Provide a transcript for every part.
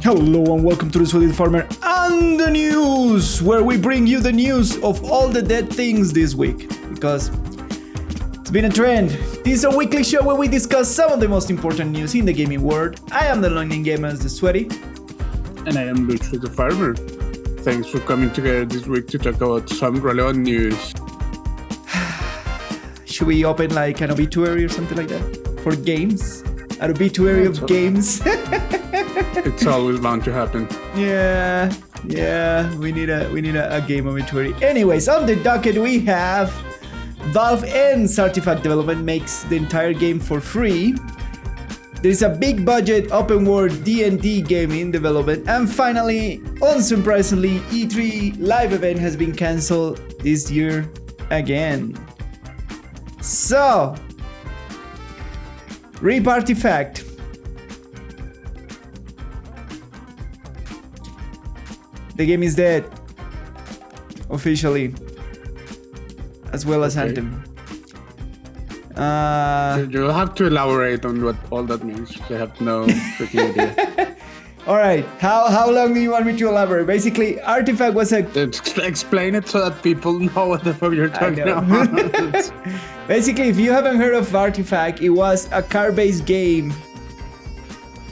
Hello and welcome to the Sweaty and the Farmer and the news, where we bring you the news of all the dead things this week, because it's been a trend. This is a weekly show where we discuss some of the most important news in the gaming world. I am the London Gamer, the Sweaty. And I am Lucho the Farmer. Thanks for coming together this week to talk about some relevant news. Should we open like an obituary or something like that for games? An obituary of games. It's always bound to happen. Yeah, we need a game obituary. Anyways, on the docket we have Valve ends artifact development, makes the entire game for free. There's a big budget open world D&D game in development, and finally, unsurprisingly, E3 live event has been cancelled this year again. So, RIP Artifact. The game is dead, officially, as well as Anthem. You'll have to elaborate on what all that means. I have no freaking idea. All right, how long do you want me to elaborate? Basically, Artifact was a... Explain it so that people know what the fuck you're talking about. Basically, if you haven't heard of Artifact, it was a card-based game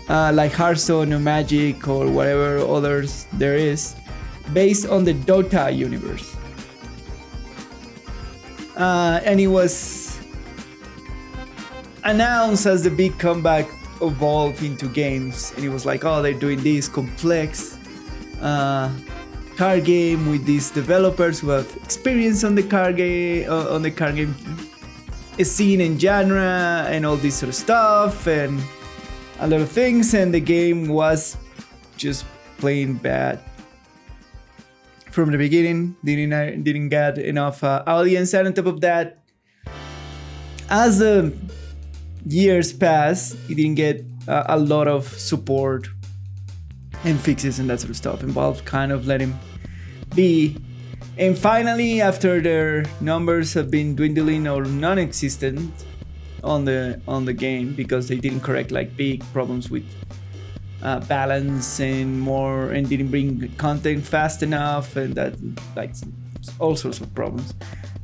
like Hearthstone or Magic or whatever others there is, based on the Dota universe. And it was announced as the big comeback of Valve into games, and it was like, oh, they're doing this complex card game with these developers who have experience on the card game scene and genre and all this sort of stuff and a lot of things, and the game was just plain bad from the beginning. Didn't get enough audience, and on top of that, as the years passed, it didn't get a lot of support and fixes and that sort of stuff, and Valve kind of let him be. And finally, after their numbers have been dwindling or non-existent on the game because they didn't correct like big problems with balance and didn't bring content fast enough, and that like all sorts of problems,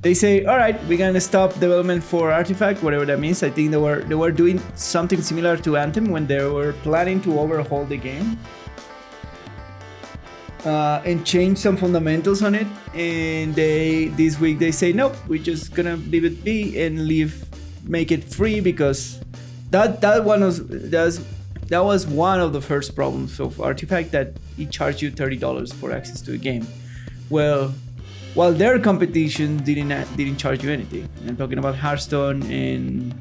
they say, all right, we're gonna stop development for Artifact, whatever that means. I think they were doing something similar to Anthem when they were planning to overhaul the game and change some fundamentals on it, and this week they say nope, we're just gonna leave it be and make it free, because that was one of the first problems of Artifact, that it charged you $30 for access to a game. Well, while their competition didn't charge you anything. I'm talking about Hearthstone and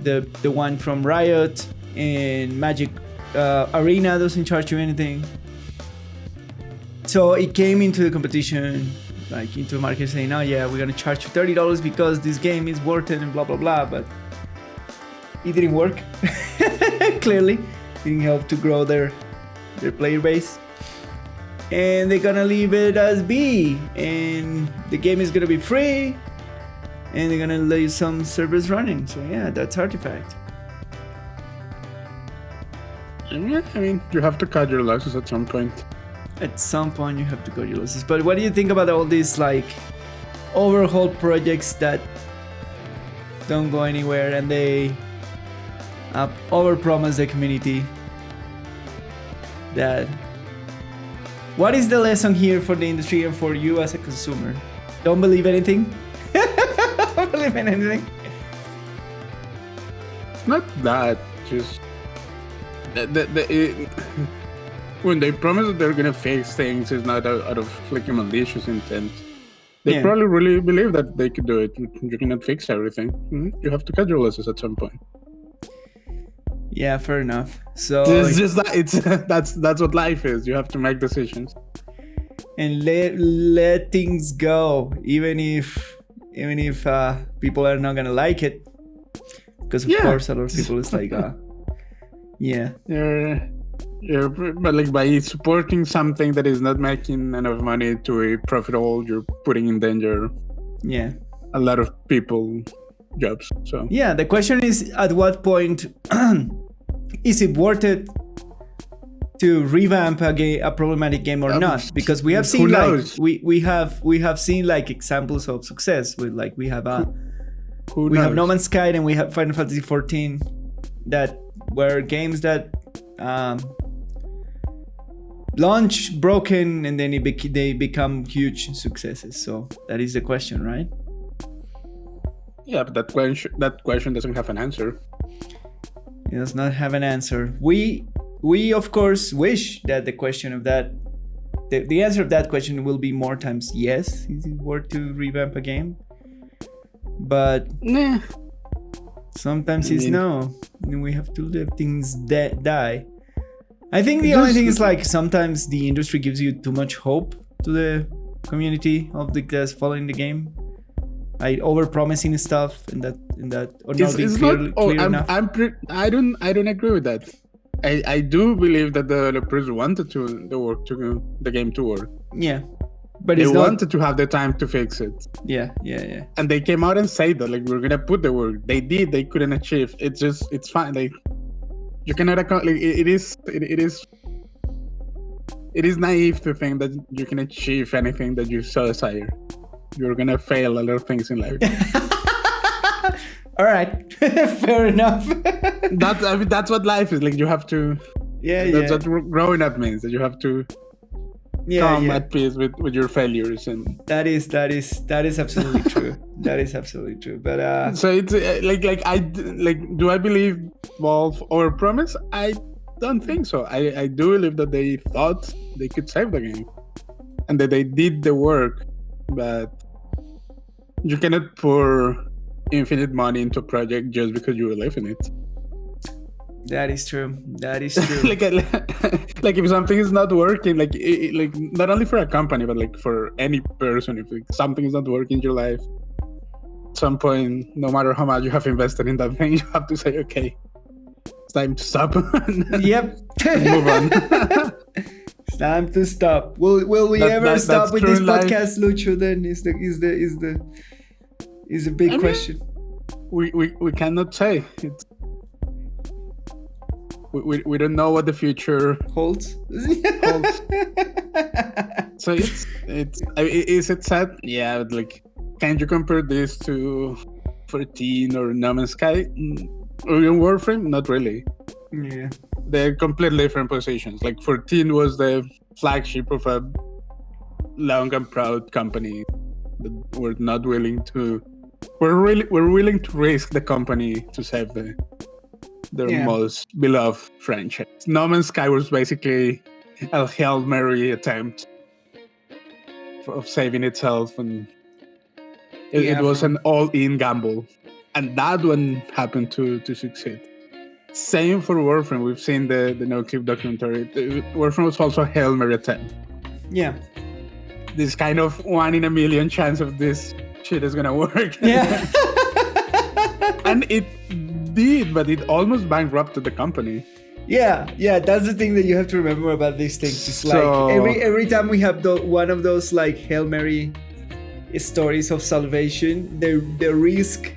the one from Riot, and Magic Arena doesn't charge you anything. So it came into the competition, like into the market, saying, oh yeah, we're gonna charge you $30 because this game is worth it and blah blah blah, but it didn't work. Clearly didn't help to grow their player base, and they're gonna leave it as B, and the game is gonna be free, and they're gonna leave some servers running. So yeah, that's Artifact. Yeah, I mean, you have to cut your losses at some point. At some point you have to cut your losses. But what do you think about all these like overhaul projects that don't go anywhere, and they overpromise the community? That what is the lesson here for the industry and for you as a consumer? Don't believe anything. Don't believe in anything. It's not that, just when they promise that they're gonna fix things, it's not out of like a malicious intent. They probably really believe that they could do it. You cannot fix everything. You have to cut your losses at some point. Yeah, fair enough. So it's just that that's what life is. You have to make decisions and let things go, even if people are not gonna like it, because of course a lot of people is like but like by supporting something that is not making enough money to be profitable, you're putting in danger a lot of people jobs. So yeah, the question is, at what point is it worth it to revamp a problematic game or not, because we have seen we have seen like examples of success with like we have No Man's Sky and we have Final Fantasy 14 that were games that launch broken and then they become huge successes. So that is the question, right? Yeah, but that question doesn't have an answer. It does not have an answer. We of course wish that the question of that, the answer of that question will be more times yes, is it worth to revamp a game? But nah. Sometimes it's no. And we have to let things die. I think the only thing is like sometimes the industry gives you too much hope to the community of the guys following the game. Over-promising stuff and that or not being clear enough. I don't agree with that. I do believe that the developers wanted the game to work. Yeah, but they wanted to have the time to fix it. Yeah. And they came out and said that like we're gonna put the work. They did. They couldn't achieve. It's fine. Like you cannot account. Like it is naive to think that you can achieve anything that you so desire. You're gonna fail a lot of things in life. All right, fair enough. That's what life is like. You have to. That's what growing up means. That you have to come at peace with your failures, and that is absolutely true. That is absolutely true. But so it's do I believe Valve overpromised? I don't think so. I do believe that they thought they could save the game, and that they did the work, but you cannot pour infinite money into a project just because you believe in it. That is true. like if something is not working, like not only for a company but like for any person, if like, something is not working in your life, at some point, no matter how much you have invested in that thing, you have to say, okay, it's time to stop. Yep. Move on. It's time to stop. Will we ever stop with this podcast, Lucho? Then is a big question. We cannot say. We don't know what the future holds. So is it sad? Yeah, but like, can you compare this to 14 or No Man's Sky or even Warframe? Not really. Yeah, they're completely different positions. Like 14 was the flagship of a long and proud company that were not willing to. We're willing to risk the company to save their most beloved franchise. No Man's Sky was basically a Hail Mary attempt of saving itself, and it was an all-in gamble, and that one happened to succeed. Same for Warframe. We've seen the No Clip documentary. Warframe was also a Hail Mary attempt. Yeah. This kind of 1 in a million chance of this shit is gonna work. Yeah. And it did, but it almost bankrupted the company. Yeah, that's the thing that you have to remember about these things. It's like every time we have one of those like Hail Mary stories of salvation, the risk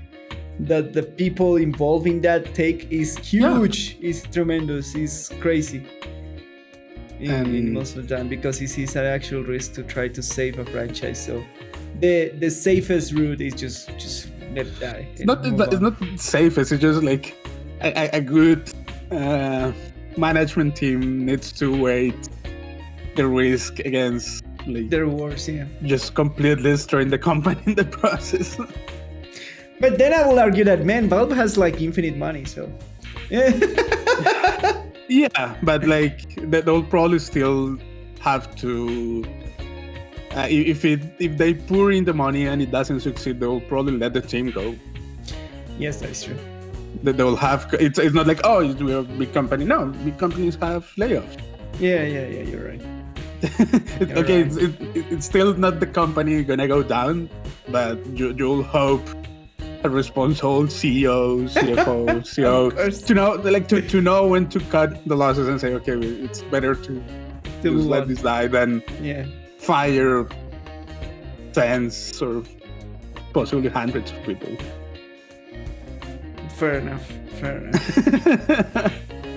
that the people involved in that take is huge, is tremendous, is crazy. In most of the time, because it is an actual risk to try to save a franchise. So the safest route is just let it die. It's not safest. It's just like a good management team needs to weigh the risk against like the rewards. Yeah, just completely destroying the company in the process. But then I will argue that Valve has like infinite money, so. Yeah, but like they'll probably still have to. If they pour in the money and it doesn't succeed, they'll probably let the team go. Yes, that is true. That they'll have. It's not like, oh, we're a big company. No, big companies have layoffs. Yeah, you're right. Okay, right. It's still not the company gonna go down, but you'll hope a responsible CEO, CFO, CEO to know when to cut the losses and say, okay, it's better to let this die than fire tens or possibly hundreds of people. Fair enough.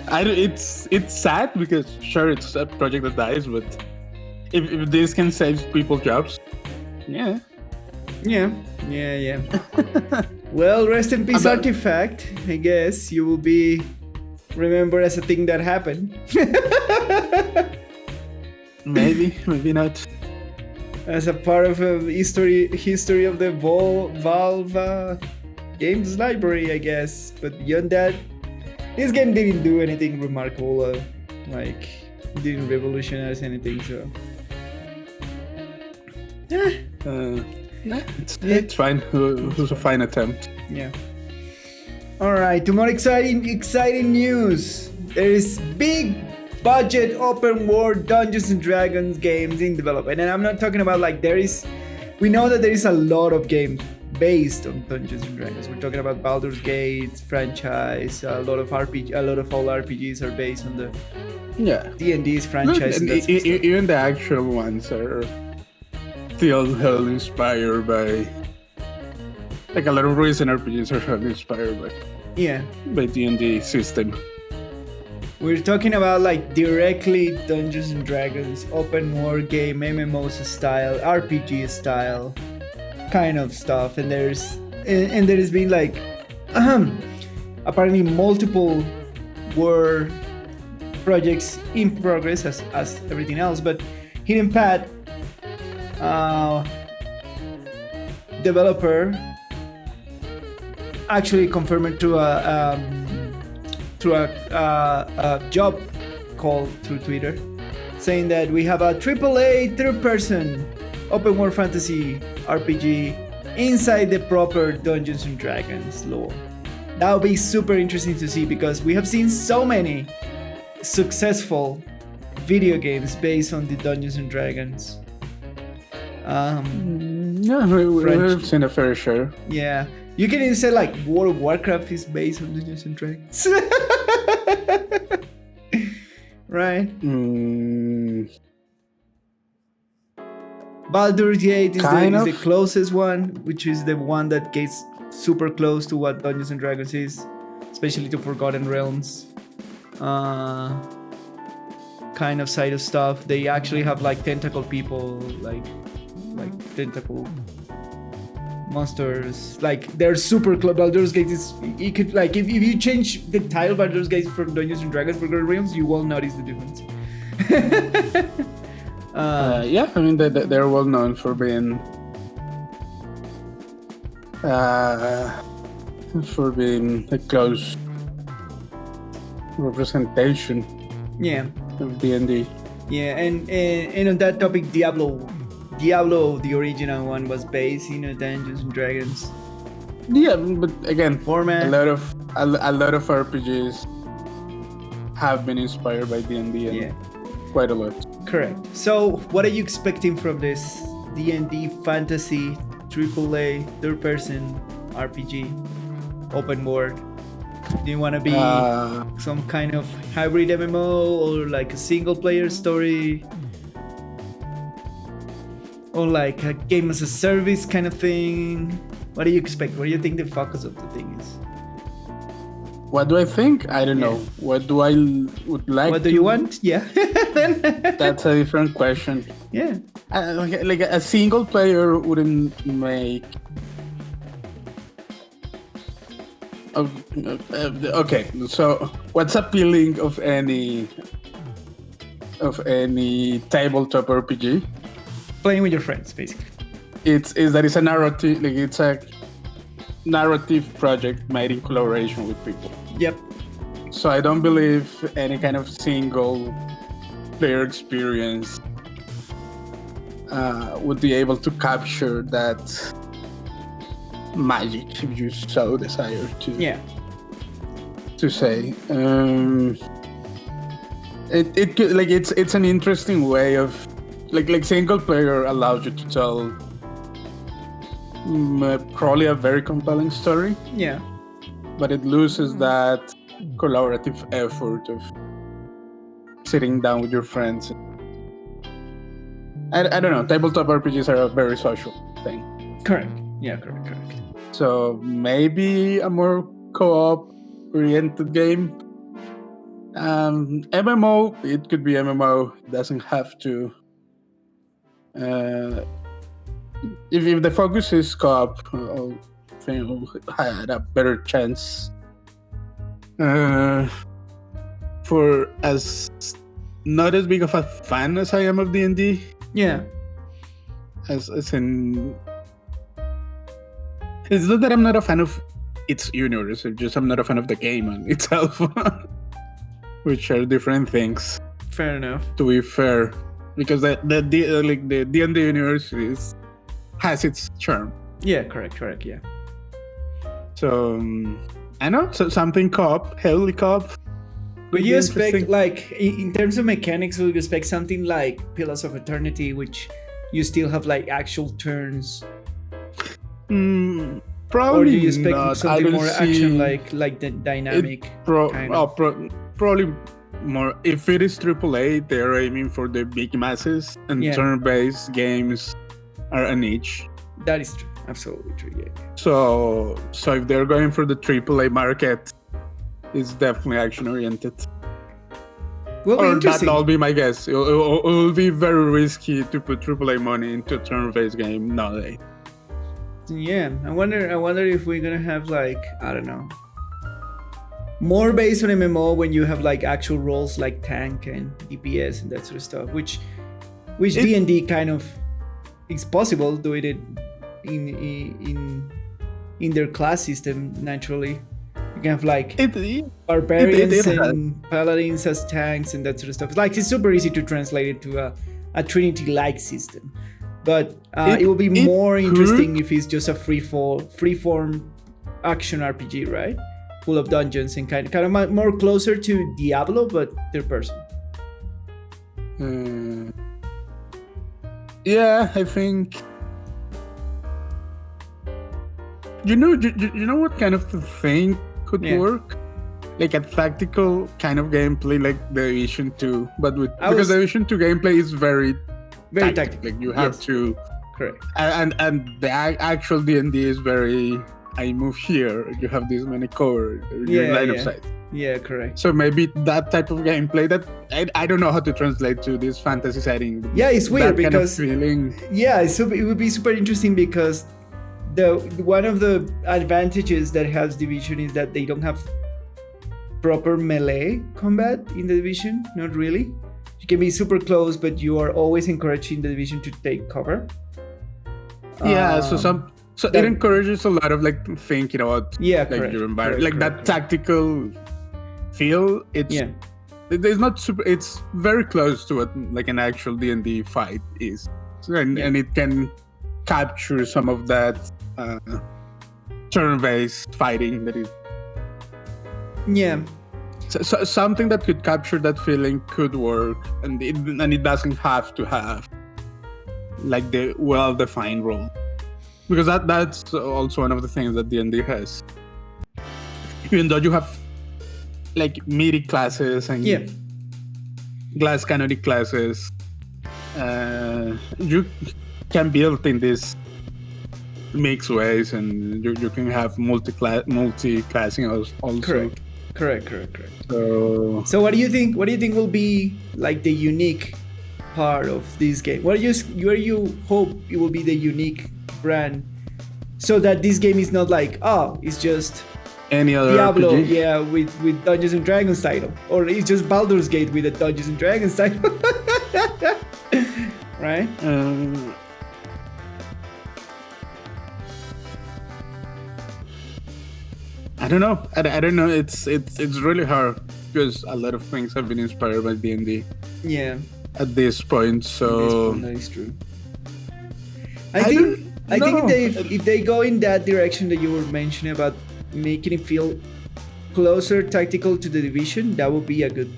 It's sad because sure it's a project that dies, but if this can save people's jobs, yeah. Well, rest in peace, Artifact. I guess you will be remembered as a thing that happened. Maybe not. As a part of a history of the Valve games library, I guess. But beyond that, this game didn't do anything remarkable. Like, didn't revolutionize anything. So, it's fine. It was a fine attempt. Yeah. All right. To more exciting news. There is big budget open world Dungeons and Dragons games in development, and I'm not talking about like we know that there is a lot of games based on Dungeons and Dragons. We're talking about Baldur's Gate franchise. A lot of old RPGs are based on the D&D's franchise. Even the actual ones are still hell inspired by, like, a lot of recent RPGs are hell inspired by D&D system. We're talking about like directly Dungeons and Dragons, open world game, MMO style, RPG style kind of stuff. And there has been like apparently multiple war projects in progress as everything else. But Hidden Path developer actually confirmed to a job call through Twitter, saying that we have a AAA third-person open world fantasy RPG inside the proper Dungeons and Dragons lore. That would be super interesting to see because we have seen so many successful video games based on the Dungeons and Dragons. We've seen a fair share. Yeah. You can even say like World of Warcraft is based on Dungeons and Dragons. Right? Baldur's Gate is the closest one, which is the one that gets super close to what Dungeons and Dragons is, especially to Forgotten Realms kind of side of stuff. They actually have like tentacle people, like tentacle monsters. Like, they're super close. Baldur's Gate is, you could like, if you change the title Baldur's Gate from Dungeons and Dragons Forgotten Realms, you won't notice the difference. I mean they're well known for being a close representation of D&D. Yeah, and on that topic, Diablo, the original one, was based in Dungeons and Dragons. Yeah, but again, format. A lot of RPGs have been inspired by D&D, and quite a lot. Correct. So, what are you expecting from this D&D fantasy AAA third-person RPG open world? Do you want to be some kind of hybrid MMO or like a single-player story? Or like a game as a service kind of thing? What do you expect? What do you think the focus of the thing is? What do I think? I don't know. What do I would like? What do you want? Yeah. That's a different question. Yeah. Like a single player wouldn't make. Okay, so what's appealing of any tabletop RPG? Playing with your friends, basically. It's a narrative, like it's a narrative project made in collaboration with people. Yep. So I don't believe any kind of single player experience would be able to capture that magic, if you so desire to say. It could, like, it's an interesting way of like single player allows you to tell probably a very compelling story. Yeah. But it loses that collaborative effort of sitting down with your friends. I don't know. Tabletop RPGs are a very social thing. Correct. Yeah, correct. So maybe a more co-op oriented game. MMO, it could be MMO. It doesn't have to. If the focus is co-op, I think I'll had a better chance. For as not as big of a fan as I am of D&D. Yeah. As in, it's not that I'm not a fan of its universe. It's just I'm not a fan of the game itself, which are different things. Fair enough. To be fair, because the D&D universe has its charm. Yeah, correct. Yeah. So I know something co-op, heavily co-op. But you expect, like, in terms of mechanics, would you expect something like Pillars of Eternity, which you still have like actual turns? Probably. Or do you expect not. something more action, like the dynamic? Probably more. If it is AAA, they're aiming for the big masses, and turn-based games are a niche. That is true. Absolutely true. Yeah. So if they're going for the AAA market, it's definitely action-oriented. Or that'll be my guess. It will be very risky to put AAA money into a turn-based game nowadays. Yeah, I wonder if we're gonna have, like, I don't know, more based on MMO when you have like actual roles like tank and DPS and that sort of stuff, which D&D kind of is possible doing it in their class system naturally. You can have like barbarians and paladins as tanks and that sort of stuff. Like, it's super easy to translate it to a Trinity-like system. But it will be more interesting if it's just a free-form action RPG, right? Full of dungeons and kind of more closer to Diablo, but third person. Yeah, I think. You know what kind of thing could work? Like a tactical kind of gameplay, like the Division 2, but because the Division 2 gameplay is very tactical. Like, you have to. Correct. And the actual D&D is very. I move here. You have this many cover. Line of sight. Yeah, correct. So maybe that type of gameplay that I don't know how to translate to this fantasy setting. Yeah, it's weird because kind of feeling. Yeah, it would be super interesting because one of the advantages that has Division is that they don't have proper melee combat in the Division. Not really. You can be super close, but you are always encouraging the Division to take cover. Yeah, so it encourages a lot of like thinking about your environment, that tactical feel. It's not super. It's very close to what like an actual D&D fight is, and it can capture some of that turn-based fighting that is. Yeah. So something that could capture that feeling could work, and it doesn't have to have like the well-defined role. Because that's also one of the things that D&D has. Even though you have like mythic classes and glass canonic classes, you can build in these mixed ways, and you can have multi-classing also. Correct. So what do you think will be like the unique part of this game? Where you hope it will be the unique brand, so that this game is not like, it's just any other Diablo RPG? with Dungeons and Dragons title, or it's just Baldur's Gate with a Dungeons and Dragons title. Right? I don't know. I don't know. It's really hard because a lot of things have been inspired by D&D. Yeah. At this point, so that is true. I think if they go in that direction that you were mentioning about making it feel closer tactical to the Division, that would be a good.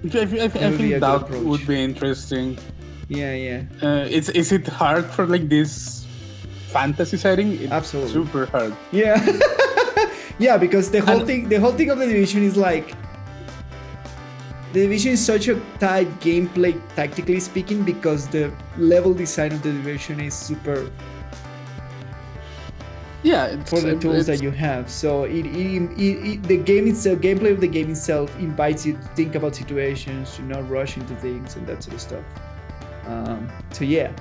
I think that would be interesting. Yeah. Is it hard for like this fantasy setting? It's absolutely super hard. Yeah. Yeah, because the whole thing of the Division is like. The Division is such a tight gameplay, tactically speaking, because the level design of the Division is super for the tools that you have. So the gameplay of the game itself invites you to think about situations, to not rush into things and that sort of stuff. So yeah,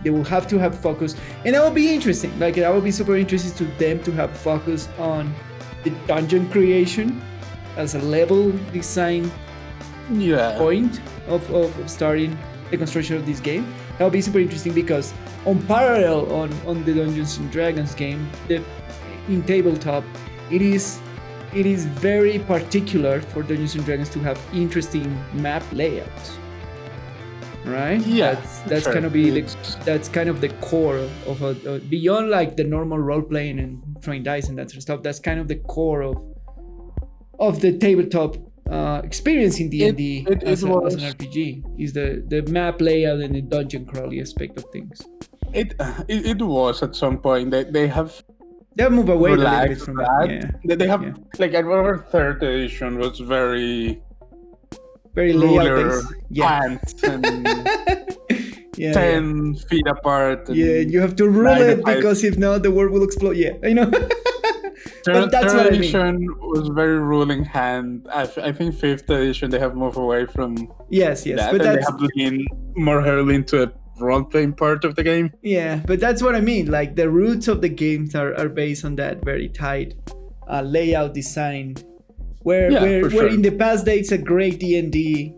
they will have to have focus, and that will be interesting. Like, that will be super interesting to them to have focus on the dungeon creation as a level design point of starting the construction of this game. That will be super interesting, because on parallel on the Dungeons and Dragons game, in tabletop, it is very particular for Dungeons and Dragons to have interesting map layouts. Right? Yeah, that's sure. kind of that's kind of the core of beyond like the normal role playing and throwing dice and that sort of stuff. That's kind of the core of the tabletop experience in D&D as an RPG, is the map layout and the dungeon crawly aspect of things. It was at some point that they have moved away a little bit from that. Yeah. They have like, I remember third edition was very layout based. Hands and 10 feet apart. You have to rule it, because if not, the world will explode. Yeah, I know. But that's what I mean. Edition was very ruling hand. I think 5th edition they have moved away from yes, that, but they have leaned more heavily into a role-playing part of the game. Yeah, but that's what I mean. Like, the roots of the games are based on that very tight layout design. Where in the past days, a great D&D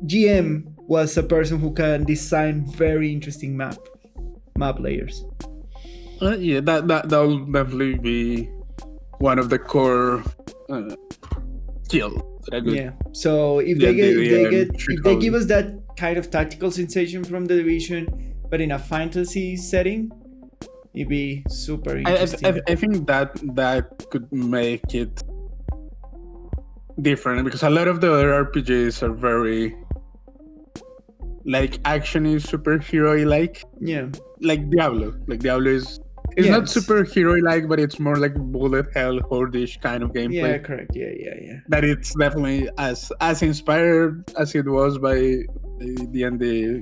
GM was a person who can design very interesting map layers. That'll definitely be one of the core skills. Yeah. So if they give us that kind of tactical sensation from the Division, but in a fantasy setting, it'd be super interesting. I think that could make it different, because a lot of the other RPGs are very like action-y, superhero-like. Yeah. Like Diablo. Like Diablo is not superhero-like, but it's more like bullet hell horde-ish kind of gameplay. Yeah, correct. Yeah. That it's definitely as inspired as it was by D&D.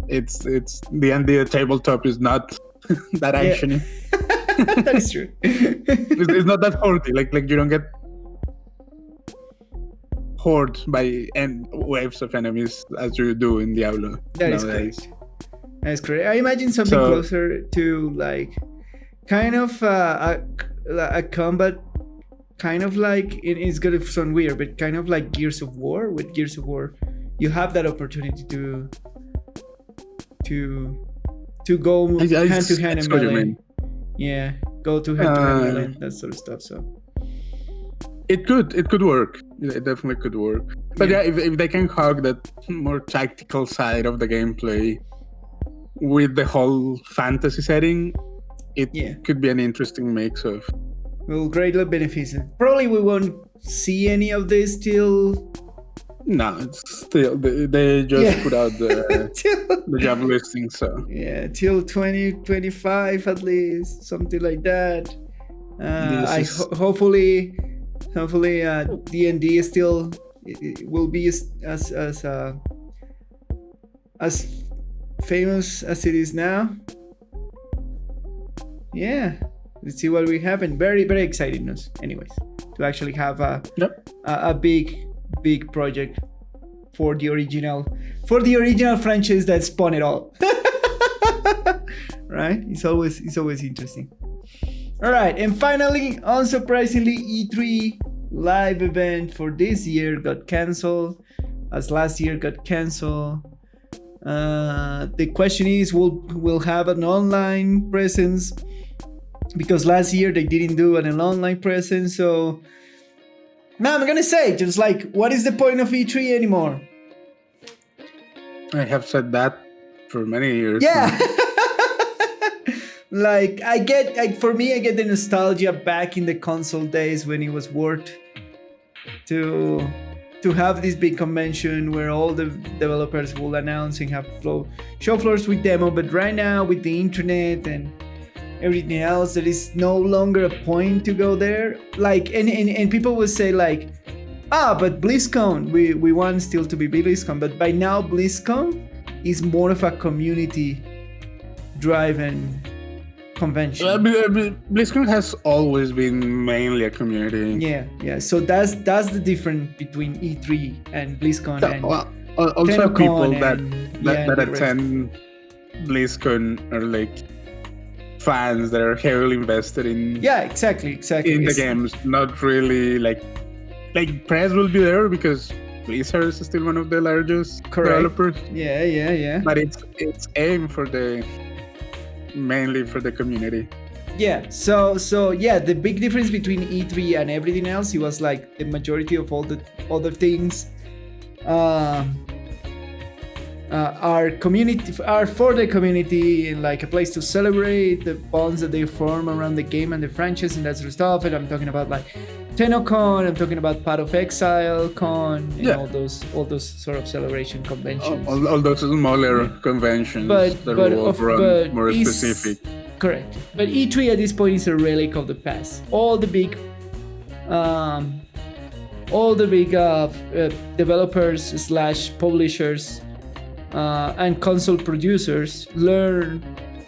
It's D&D tabletop is not that action-y. That is true. It's not that horde. Like you don't get horde by waves of enemies as you do in Diablo. That is correct. That's correct. I imagine something closer to like kind of a combat, kind of like, it's gonna sound weird, but kind of like Gears of War. With Gears of War, you have that opportunity to go hand to hand and melee. Yeah, go to hand to hand melee, that sort of stuff. So it could work. It definitely could work. But if they can hug that more tactical side of the gameplay with the whole fantasy setting, it could be an interesting mix of. Will greatly benefit. Probably we won't see any of this till. No, it's still they just put out the job listing, so till 2025 at least, something like that. Hopefully D&D still will be as famous as it is now. Yeah, let's see what will happen. Very, very exciting news. Anyways, to actually have a big project for the original franchise that spawned it all. Right? It's always interesting. All right, and finally, unsurprisingly, E3 live event for this year got canceled, as last year got canceled. The question is, we'll have an online presence, because last year they didn't do an online presence. So now I'm gonna say, just like, what is the point of E3 anymore? I have said that for many years. Yeah. Like, I get the nostalgia back in the console days when it was worth to have this big convention where all the developers will announce and have show floors with demo. But right now, with the internet and everything else, there is no longer a point to go there. Like, and people will say like, but BlizzCon, we want still to be BlizzCon, but by now BlizzCon is more of a community driven convention. BlizzCon has always been mainly a community. Yeah. So that's the difference between E3 and BlizzCon. Yeah, and also people that the attend BlizzCon are like fans that are heavily invested in exactly in the games. Not really like press will be there because Blizzard is still one of the largest developers. Yeah. But it's aimed for mainly for the community. Yeah. So the big difference between E3 and everything else, it was like the majority of all the other things are for the community, and like a place to celebrate the bonds that they form around the game and the franchise and that sort of stuff. And I'm talking about like TennoCon, I'm talking about Path of Exile Con, and all those sort of celebration conventions. All those smaller conventions that were more specific. Correct. But E3 at this point is a relic of the past. All the big developers / publishers and console producers learn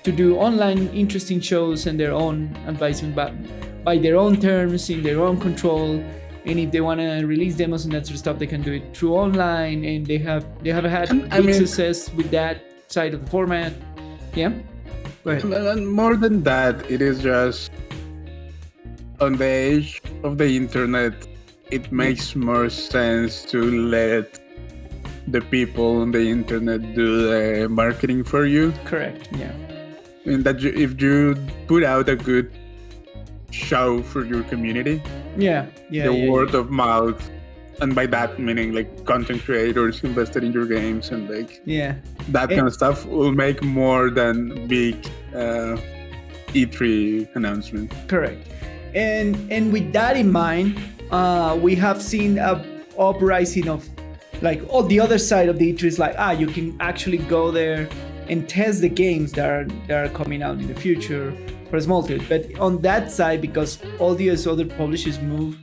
to do online interesting shows and their own advising by their own terms, in their own control. And if they want to release demos and that sort of stuff, they can do it through online, and they have had big success with that side of the format. Yeah, go ahead. And more than that, it is just on the age of the internet, it makes more sense to let the people on the internet do the marketing for you. Correct. Yeah. And that if you put out a good show for your community, the word of mouth, and by that meaning like content creators invested in your games and like that kind of stuff, will make more than big E3 announcement. Correct. And with that in mind, we have seen a uprising of like the other side of the E3 is like you can actually go there and test the games that are coming out in the future for a small tier. But on that side, because all these other publishers move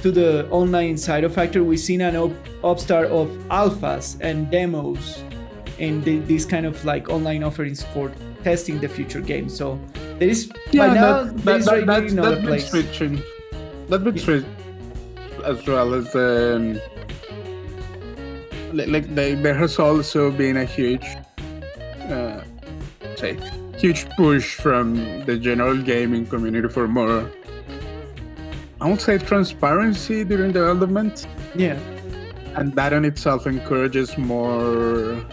to the online side of Factor, we've seen an upstart of alphas and demos and these kind of like online offerings for testing the future games. So there is that's switching. That bit switch as well as there has also been a huge push from the general gaming community for more, I would say, transparency during development. Yeah. And that in itself encourages more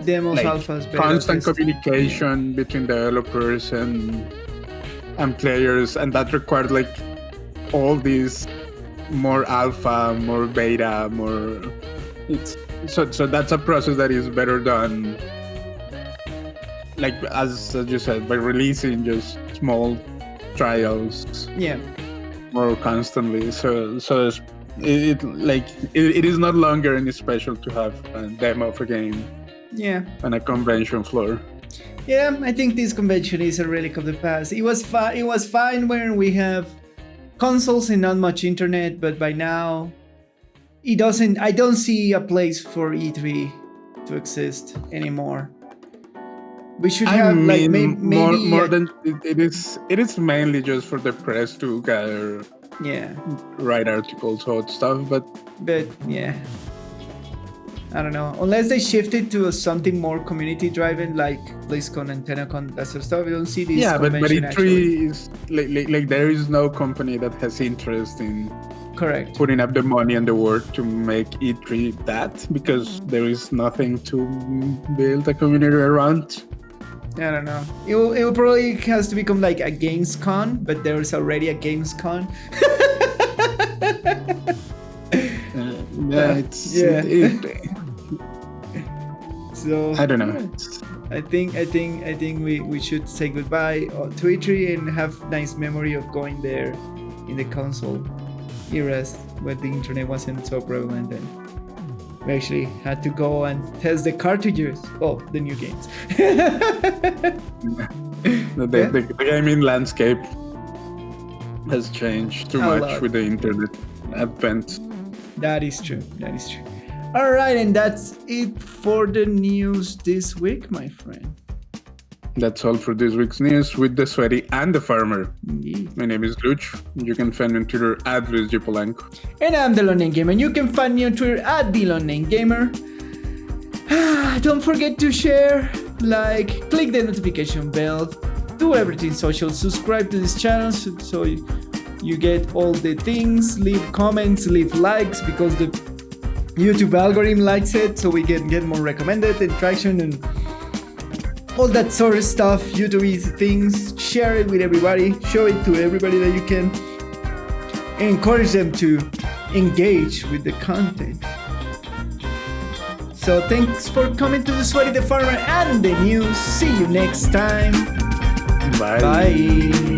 demos, alphas, betas, constant communication between developers and players, and that required like all these more alpha, more beta, more. So that's a process that is better done, like as you said, by releasing just small trials. Yeah. More constantly. So it is not longer any special to have a demo of a game. Yeah. On a convention floor. Yeah, I think this convention is a relic of the past. It was fine when we have consoles and not much internet, but by now I don't see a place for E3 to exist anymore. We should have maybe more than it is mainly just for the press to gather, write articles about stuff, but yeah, I don't know, unless they shift it to something more community driven like BlizzCon and TennoCon, that sort of stuff. We don't see this but convention E3 is like there is no company that has interest in putting up the money and the work to make E3 that, because there is nothing to build a community around. I don't know. It will probably has to become like a Gamescom, but there is already a Gamescon. So I don't know. I think we should say goodbye to E3 and have nice memory of going there in the console eras where the internet wasn't so prevalent, and we actually had to go and test the cartridges of the new games. The gaming landscape has changed too much with the internet advent. That is true. All right, and that's it for the news this week, my friend. That's all for this week's news with the Sweaty and the Farmer. My name is Lucho. You can find me on Twitter at LuisGPolanco. And I'm the Lone Name Gamer. You can find me on Twitter at the Lone Name Gamer. Don't forget to share, like, click the notification bell, do everything social, subscribe to this channel so you get all the things, leave comments, leave likes, because the YouTube algorithm likes it, so we can get more recommended and traction and all that sort of stuff, YouTube things. Share it with everybody, show it to everybody that you can, and encourage them to engage with the content. So thanks for coming to the Sweaty the Farmer and the news. See you next time. Bye. Bye.